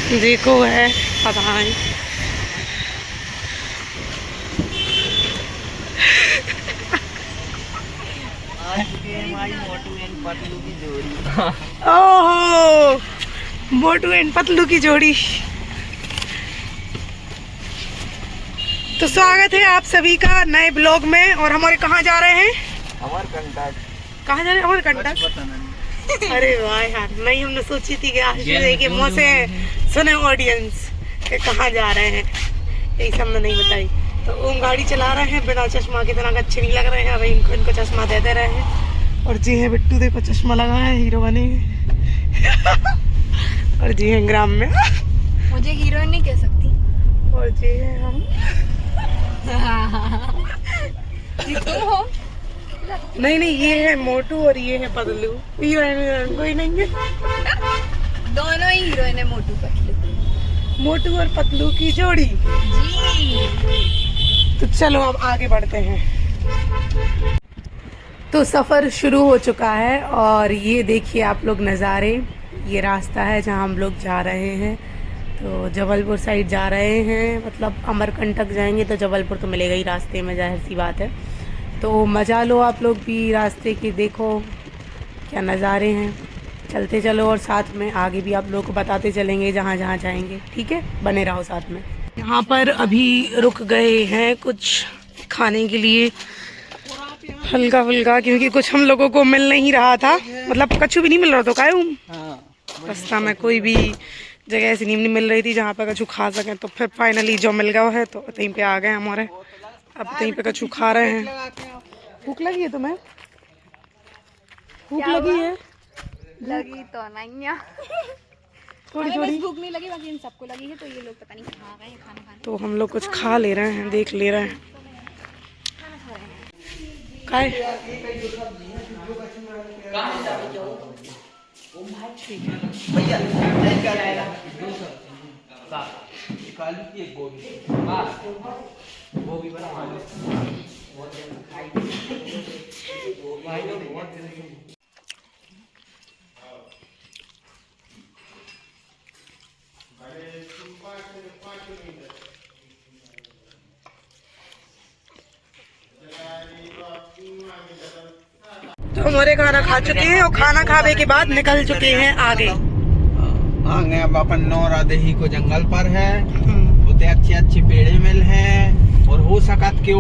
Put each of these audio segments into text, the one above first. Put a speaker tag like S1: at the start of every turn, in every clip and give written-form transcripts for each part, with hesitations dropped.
S1: देखो है पता नहीं। ओहो, मोटू एंड पतलू की जोड़ी। तो स्वागत है आप सभी का नए ब्लॉग में। और हमारे कहाँ जा रहे हैं?
S2: अमरकंटक।
S1: कहाँ जा रहे हैं? अमरकंटक। अरे वाह यार, नहीं हमने सोची थी कि आज के मुँह से सुने ऑडियंस कि कहाँ जा रहे हैं, यही सब हमने नहीं बताई। तो ओम गाड़ी चला रहे हैं बिना चश्मा के, इतना अच्छे नहीं लग रहे हैं। अब इनको चश्मा देते रहे हैं। और जी है बिट्टू, देखो चश्मा लगा है, हीरो बने। और जी है ग्राम में,
S3: मुझे हीरोइन नहीं कह सकती।
S1: और जी है हम। नहीं नहीं, ये है मोटू और ये है पतलू। हीरोइन कोई नहीं है,
S3: दोनों ही हीरोइन है, मोटू पतलू।
S1: मोटू और पतलू की जोड़ी
S3: जी।
S1: तो चलो अब आगे बढ़ते हैं। तो सफ़र शुरू हो चुका है और ये देखिए आप लोग नज़ारे। ये रास्ता है जहाँ हम लोग जा रहे हैं। तो जबलपुर साइड जा रहे हैं, मतलब अमरकंटक जाएंगे तो जबलपुर तो मिलेगा ही रास्ते में, जाहिर सी बात है। तो मज़ा लो आप लोग भी रास्ते की, देखो क्या नज़ारे हैं। चलते चलो और साथ में आगे भी आप लोगों को बताते चलेंगे जहाँ जहाँ जाएंगे। ठीक है, बने रहो साथ में। यहाँ पर अभी रुक गए हैं कुछ खाने के लिए, हल्का फुल्का, क्योंकि कुछ हम लोगों को मिल नहीं रहा था, मतलब कछु भी नहीं मिल रहा था। क्या रास्ता में कोई भी जगह ऐसी नहीं मिल रही थी जहाँ पर कछु खा सकें। तो फिर फाइनली जो मिल गया है तो कहीं पे आ गए हमारे। अब कहीं पे कछु खा रहे हैं। भूख लगी है तुम्हें? भूख लगी है?
S3: लगी तो नहीं है,
S1: थोड़ी थोड़ी
S3: भूख नहीं लगी, बाकी इन सबको लगी है। तो ये लोग पता नहीं कहाँ गए खाना खाने।
S1: तो हम लोग कुछ खा ले रहे हैं, देख ले रहे हैं। काय तो हमारे खाना खा चुके हैं और खाना खाने के बाद निकल चुके हैं आगे।
S2: आगे अब अपन नौरा देही को जंगल पर है, उतने अच्छे अच्छे पेड़े मिल हैं और हो सकत के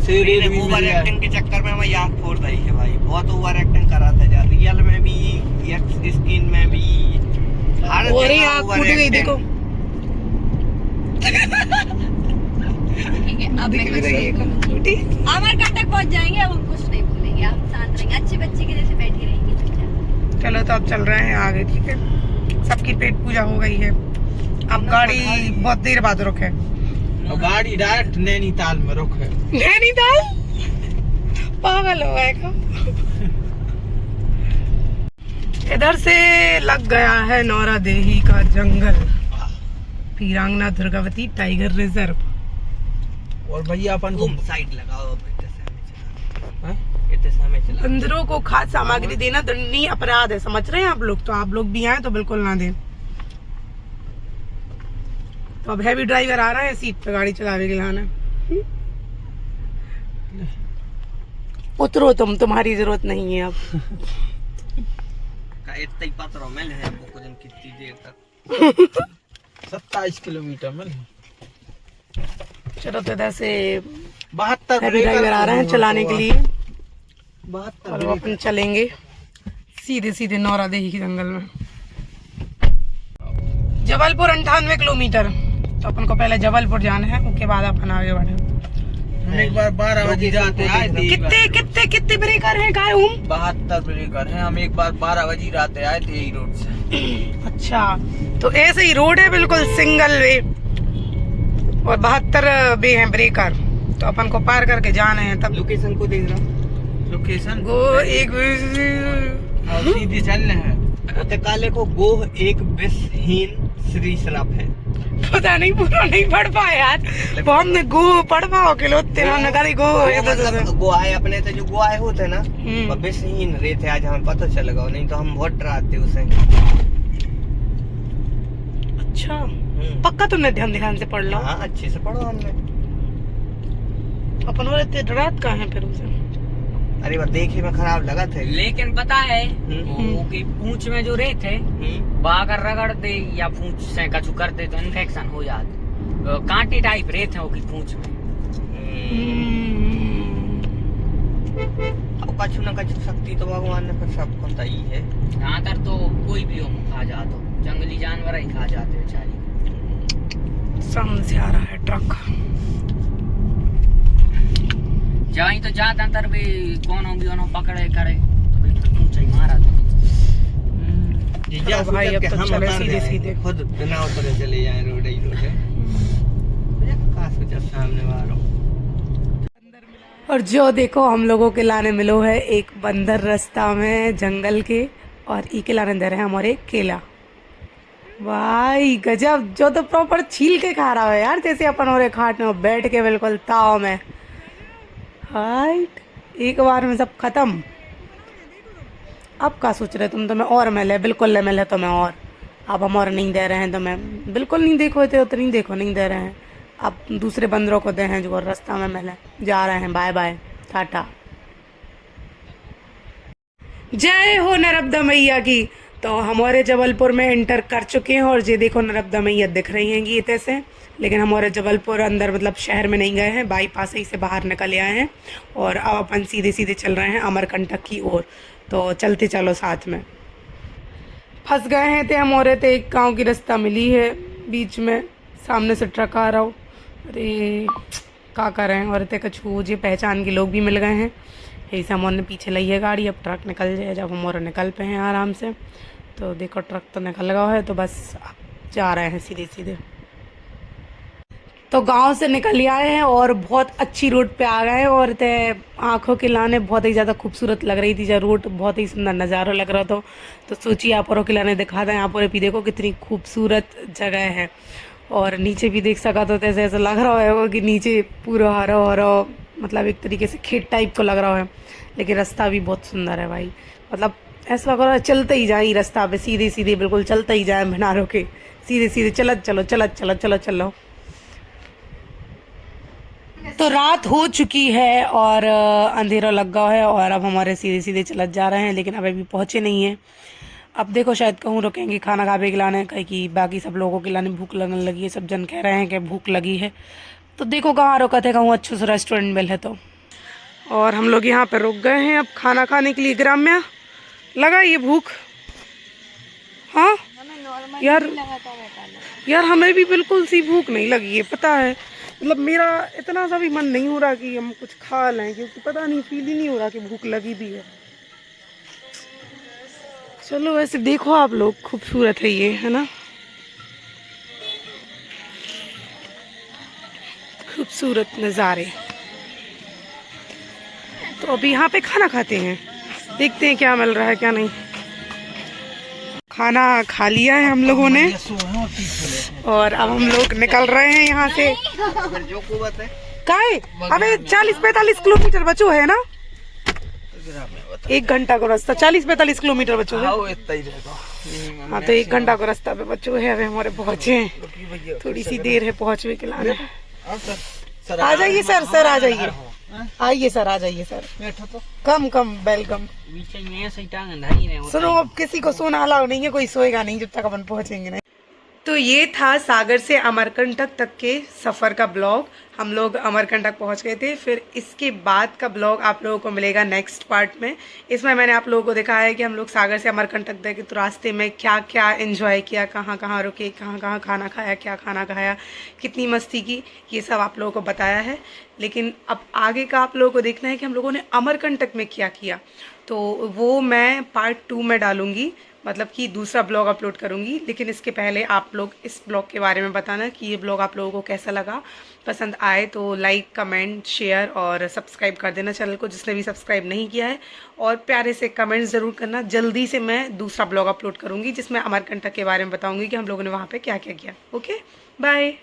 S2: शेरे भी ओवर एक्टिंग के चक्कर में मैं आँख फोड़ रही है भाई। बहुत ओवर एक्टिंग करा था यार, रियल में भी स्क्रीन में भी हर जगह
S1: आँख फूट गई देखो।
S3: ठीक है, अब मैं अमरकंटक पहुंच जाएंगे। अब हम कुछ नहीं बोलेंगे, हम शांत रहेंगे, अच्छे बच्चे के जैसे बैठे रहेंगे।
S1: चलो तो अब चल रहे हैं आगे। ठीक है, सबकी पेट पूजा हो गई है। अब गाड़ी बहुत देर बाद रुके,
S2: और गाड़ी डायरेक्ट नैनीताल में रुके।
S1: नैनीताल पागल हो गए का। इधर से लग गया है नौरा देही का जंगल, पीरांगना दुर्गावती टाइगर रिजर्व। और भैया अपन को साइड लगाओ, बंदरों को खाद्य सामग्री देना दंडनीय अपराध है, समझ रहे हैं आप लोग? तो आप लोग भी आए तो बिल्कुल ना दें। तो अब हैवी ड्राइवर आ रहा है सीट पे गाड़ी चलावे के लाना। उतरो तुम, तुम्हारी जरूरत नहीं है अब।
S2: इतना ही पत्र मिल है आपको कितनी देर तक? 27 किलोमीटर मिल।
S1: चलो तो इधर से
S2: 72
S1: हैवी ड्राइवर आ रहे हैं चलाने के लिए।
S2: 72
S1: और अपन चलेंगे सीधे सीधे नौरा देही के जंगल में। जबलपुर 98 किलोमीटर। तो अपन को पहले जबलपुर जाना है, उसके बाद अपन आगे बढ़े।
S2: हम एक बार 12 बजे जाते आए थे।
S1: कितने ब्रेकर हैं काय?
S2: 72 ब्रेकर हैं। हम एक बार 12 बजे रात आए थे यही रोड से।
S1: अच्छा, तो ऐसे ही रोड है बिल्कुल सिंगल वे और 72 बे हैं ब्रेकर। तो अपन को पार करके जाना है। तब
S2: लोकेशन को देख रहा, लोकेशन
S1: गो एक
S2: सीधी चलना है। उते काले को गोह एक विषहीन श्री सलाप है।
S1: पता नहीं, पूरा नहीं पढ़ पाया यार। वो हमने गो पढ़ पाओ के लो तेरा नगारी गो
S2: मतलब गो आए अपने तो जो गो आए होते ना वो विषहीन रहते। आज हमें पता चलेगा, नहीं तो हम बहुत डराते उसे।
S1: अच्छा, पक्का तुमने ध्यान से पढ़ लो।
S2: हाँ अच्छे से पढ़ो हमने।
S1: अपन और इतने रात का है फिर उसे।
S2: अरे वो देखे में खराब लगा थे,
S4: लेकिन पता है वो की पूंछ में जो रेत है बागर रगड़ दे या पूंछ से कछु कर दे तो इन्फेक्शन हो जाता। कांटे टाइप रेत है वो की पूंछ में।
S2: कछु न कछु शक्ति तो भगवान ने फिर सबको दी है।
S4: यहाँ तर तो कोई भी हो खा जाता, जंगली जानवर ही खा जाते बेचारी।
S1: सामने से आ रहा है ट्रक।
S4: जाई तो जाता अंतर भी कोनो भी ono पकड़े करे तो भी पूंछ ही मारा तो।
S2: जीजा
S1: भाई अब तो चले सीधे
S2: खुद बिना उतरे चले जाए रोड ही रोड है। काश जब सामने वालों।
S1: और जो देखो हम लोगों के लाने मिलो है एक बंदर रास्ता में जंगल के, और ई के लाने दे रहे हैं हमारे केला। भाई गजब, जो तो प्रॉपर छील के खा रहा है यार, जैसे अपन और खाट में बैठ के बिल्कुल ताव में। हाइट एक बार में सब खत्म। अब क्या सोच रहे तुम? तो मैं और मिले, बिल्कुल ले मिले तो मैं और। अब हम और नहीं दे रहे हैं तो मैं बिल्कुल नहीं देखो थे उतनी देखो नहीं दे रहे हैं। अब दूसरे बंदरों को दे हैं जो रास्ता में मिले। जा रहे हैं, बाय बाय टाटा। जय हो नर्मदा मैया की। तो हमारे जबलपुर में एंटर कर चुके हैं और ये देखो नर्मदा मैया दिख रही हैं गीते से। लेकिन हमारे जबलपुर अंदर मतलब शहर में नहीं गए हैं, बाईपास ही से बाहर निकल आए हैं और अब अपन सीधे सीधे चल रहे हैं अमरकंटक की ओर। तो चलते चलो साथ में। फंस गए हैं थे हमारे तो एक गांव की रास्ता मिली है बीच में, सामने से ट्रक आ रहा हो। अरे क्या कर रहे हैं और इतने कछु मुझे पहचान के लोग भी मिल गए हैं। ऐसे हम ने पीछे ली है गाड़ी, अब ट्रक निकल जाए। जब हम और निकल पे हैं आराम से तो देखो ट्रक तो निकल गया है, तो बस अब जा रहे हैं सीधे सीधे। तो गांव से निकल आए हैं और बहुत अच्छी रोड पे आ गए हैं और ते आँखों के लाने बहुत ही ज़्यादा खूबसूरत लग रही थी। जब रोड बहुत ही सुंदर नज़ारा लग रहा था तो सोचिए आप और के लाने दिखा दें। यहाँ पर भी देखो कितनी खूबसूरत जगह है और नीचे भी देख सका तो ऐसे ऐसा लग रहा है कि नीचे पूरा हरा हरा, मतलब एक तरीके से खेत टाइप को लग रहा है। लेकिन रास्ता भी बहुत सुंदर है भाई, मतलब ऐसा लग रहा है चलते ही जाए रास्ता पे, सीधे सीधे बिल्कुल चलते ही जाए बिना रुके, सीधे सीधे चलत चलो चलत चलो चलो चलो। तो रात हो चुकी है और अंधेरा लग गया है और अब हमारे सीधे सीधे चलत जा रहे हैं, लेकिन अब अभी पहुँचे नहीं हैं। अब देखो शायद कहूँ रुकेंगे खाना खाने के लाने, कहीं कि बाकी सब लोगों के लाने भूख लगने लगी है। सब जन कह रहे हैं कि भूख लगी है, तो देखो कहाँ रुका थे, कहूँ अच्छे से रेस्टोरेंट मिल है तो। और हम लोग यहाँ पे रुक गए हैं अब खाना खाने के लिए। ग्राम्या लगा ये भूख? हाँ यार हमें भी बिल्कुल सी भूख नहीं लगी है, पता है। मतलब मेरा इतना सा भी मन नहीं हो रहा कि हम कुछ खा लें, क्योंकि पता नहीं फील ही नहीं हो रहा कि भूख लगी भी है। चलो वैसे देखो आप लोग, खूबसूरत है ये, है ना, खूबसूरत नज़ारे। तो अभी यहाँ पे खाना खाते हैं, देखते हैं क्या मिल रहा है क्या नहीं। खाना खा लिया है हम लोगों ने और अब हम लोग निकल रहे हैं यहाँ से। काहे? अबे 40-45 किलोमीटर बचो है ना, 1 घंटा का रास्ता, 40-45 किलोमीटर बचो है। हाँ तो 1 घंटा का रास्ता पे बचो है। अभी हमारे पहुँचे हैं, थोड़ी सी देर है पहुँचने के लाने। आ जाइए सर, सर आ जाइए, आइए सर, आ जाइए सर। कम वेलकम। सुनो अब किसी को सोना अलाउ नहीं है, कोई सोएगा नहीं जब तक अपन पहुंचेंगे नहीं। तो ये था सागर से अमरकंटक तक के सफ़र का ब्लॉग। हम लोग अमरकंटक पहुंच गए थे, फिर इसके बाद का ब्लॉग आप लोगों को मिलेगा नेक्स्ट पार्ट में। इसमें मैंने आप लोगों को दिखाया है कि हम लोग सागर से अमरकंटक गए तो रास्ते में क्या क्या एंजॉय किया, कहाँ कहाँ रुके, कहाँ कहाँ खाना खाया, क्या खाना खाया, कितनी मस्ती की, ये सब आप लोगों को बताया है। लेकिन अब आगे का आप लोगों को देखना है कि हम लोगों ने अमरकंटक में क्या किया, तो वो मैं पार्ट 2 में डालूँगी, मतलब कि दूसरा ब्लॉग अपलोड करूँगी। लेकिन इसके पहले आप लोग इस ब्लॉग के बारे में बताना कि ये ब्लॉग आप लोगों को कैसा लगा। पसंद आए तो लाइक, कमेंट, शेयर और सब्सक्राइब कर देना चैनल को, जिसने भी सब्सक्राइब नहीं किया है। और प्यारे से कमेंट्स ज़रूर करना। जल्दी से मैं दूसरा ब्लॉग अपलोड करूँगी जिसमें अमरकंटक के बारे में बताऊँगी कि हम लोगों ने वहाँ पर क्या क्या किया। Okay, bye.